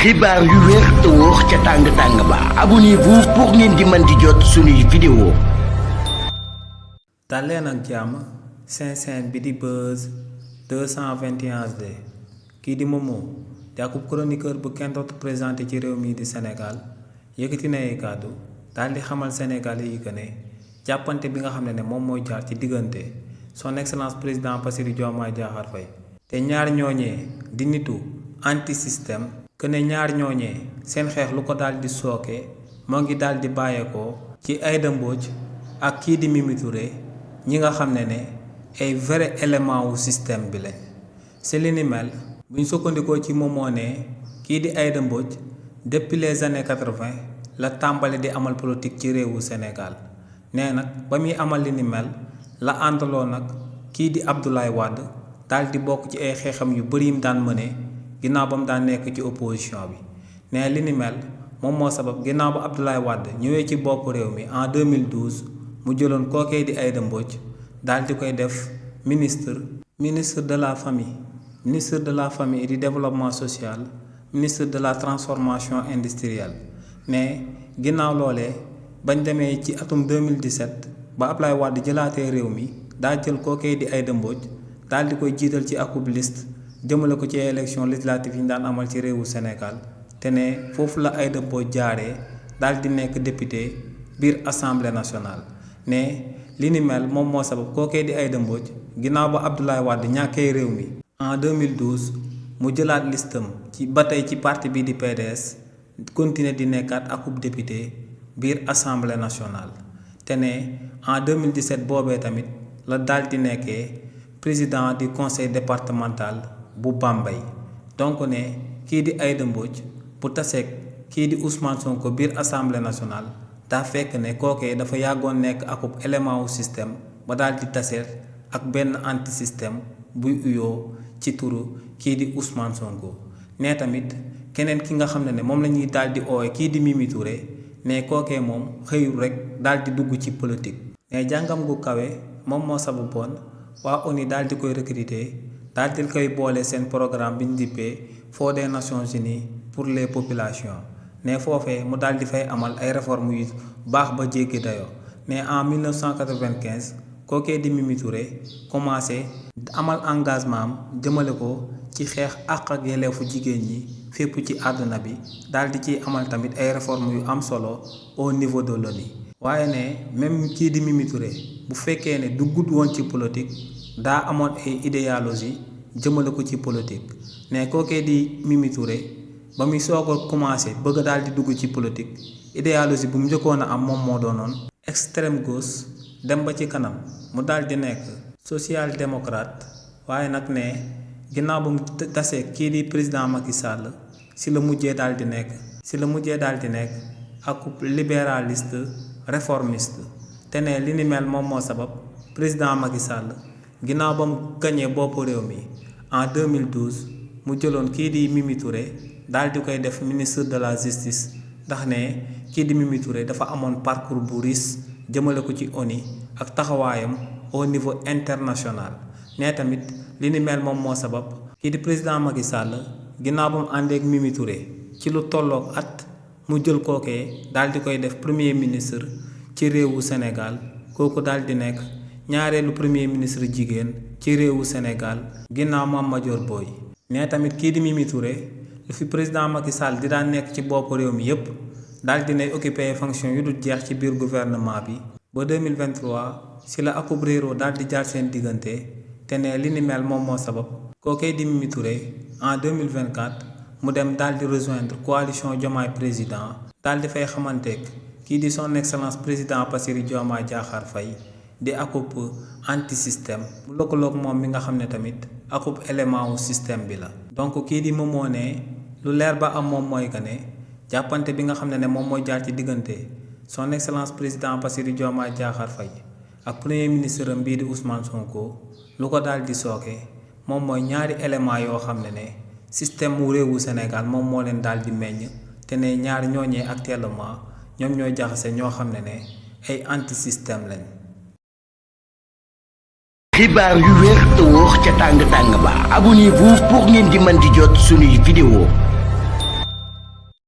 xibaar yu wér te wóor ca tàng-tàng ba abonnez-vous pour ngeen di mën di jot suñuy vidéo. daleen ak jàmm seen bi di Buzz 221HD kii di Momo di akub chroniqueur bu kenn dootu présenté ci réew mi di Sénégal yëkkati na ay kàddu daal di xamal Sénégalais yi que ne jàppante bi nga xam ne moom mooy jaar ci diggante son excellence président Bassirou Diomaye Diakhar Faye te ñaar ñooñee di nitu anti système que ne ñaar ñooñee seen xeex lu ko daal di sooke moo ngi daal di bàyyeekoo ci Aïda Mbodj ak kii di Mimi Touré ñi nga xam ne ay vrai élément wu système bi lañ si li ni mel buñ sukkandikoo ci moom moo ne kii di Aïda Mbodj depuis les années 80 la tàmbali di amal politique ci réewu Sénégal nee nag ba muy amal li ni mel la àndaloo nag kii di Abdoulaye Wade daal di bokk ci ay xeexam yu bëri yim daan mëne ginnaaw ba mu daan nekk ci opposition bi nee li ni mel moom moo sabab ginnaaw ba Abdoulaye Wade ñëwee ci bopp réew mi en 2012 mu jëloon kookee di Aïda Mbodj daal di koy def ministre de la famille ministre de la famille et du développement social ministre de la transformation industrielle ne ginnaaw loolee bañ demee ci atum 2017 ba Abdoulaye Wade jëlaatee réew mi daa jël kookee di Aïda Mbodj daal di koy jiital ci akub liste jëmale ko ci élection législative yi ñu daan amal ci réewu Sénégal te ne foofu la Aïda Mbodj jaaree daal di nekk député biir assemblée nationale ne li ni mel moom moo sabab kookee di Aïda Mbodj ginnaaw ba Abdoulaye Wade ñàkkee réew mi en 2012 mu jëlaat listam ci ba tey ci parti bi di PDS continuer di nekkaat akub député biir assemblée nationale te ne en 2017 boobee tamit la daal di nekkee président du conseil départemental bu Bambey donc ne kii di Aïda Mbodj bu taseeg kii di Ousmane Sonko biir assemblée nationale daa fekk ne kookee dafa yàggoon nekk akub élément wu système ba daal di taseet ak benn anti système buy uyoo ci turu kii di Ousmane Sonko ne tamit keneen ki nga xam ne moom la ñuy daal di oowe kii di Mimi Touré ne kookee moom xëyul rek daal di dugg ci politique ne jàngam gu kawe moom moo sababoon waa ONU daal di koy recruter daal di koy boole seen programme bi ñu dippee Fonds des Nations Unies pour les populations ne foofee mu daal di fay amal ay réformes yu baax ba jéggi dayoo ne en 1995 kookee di Mimi Touré commencé amal engagement am jëmale ko ci xeex àq ak yelleefu jigéen ñi fépp ci àdduna bi daal di ciy amal tamit ay réformes yu am solo au niveau de l'ONU waaye ne même kii di Mimi Touré bu fekkee ne duggut woon ci politique daa amoon ay idéologie jëmale ko ci politique ne kookee di Mimi Touré ba muy soog a commencé bëgg daal di dugg ci politique idéologie bu mu njëkkoon a am moom moo doonoon extrême gauche dem ba ci kanam mu daal di nekk social démocrate waaye nag ne ginnaaw ba mu tasee kii di président Macky Sall si la mujjee daal di nekk ak libéraliste réformiste te ne li ni mel moom moo sabab président Macky Sall ginnaaw ba mu gañee boppu réew mi en 2012 mu jëloon kii di Mimi Touré daal di koy def ministre de la justice ndax ne kii di Mimi Touré dafa amoon parcours bu riche jëmale ko ci ONU ak taxawaayam au niveau international ne tamit li ni mel moom moo sabab kii di président Macky Sall ginnaaw ba mu àndeek Mimi Touré ci lu tolloog at mu jël kookee daal di koy def premier ministre ci réewu Sénégal kooku daal di nekk ñaareelu premier ministre jigéen ci réewu Sénégal ginnaaw Mame Madior Boye ne tamit kii di Mimi Touré lu fi président Macky Sall di daan nekk ci bopp réew mi yépp daal di nay occupé fonction yu dul jeex ci biir gouvernement bi ba 2023 si la akub réeroo daal di jaar seen diggante te ne li ni mel moom moo sabab kookee di Mimi Touré en 2024 mu dem daal di rejoindre coalition Diomaye président daal di fay xamanteeg kii di son excellence président Bassirou Diomaye Diakhar Faye di akub anti système mu lëkkaloog moom mi nga xam ne tamit akub élément wu système bi la donc kii di Momo ne lu leer ba am moom mooy que ne jàppante bi nga xam ne moom mooy jaar ci diggante son excellence président Bassirou Diomaye Diakhar Faye ak premier ministre am bii di Ousmane Sonko lu ko daal di sooke moom mooy ñaari élément yoo xam ne système mu réewu Sénégal moom moo leen daal di meññ te ne ñaari ñooñee actuellement ñoom ñooy jaxase ñoo xam ne ay anti système lañ. xibaar yu wér te wóor ca tàng-tàng ba abonnez-vous pour ngeen di mën di jot suñuy vidéo.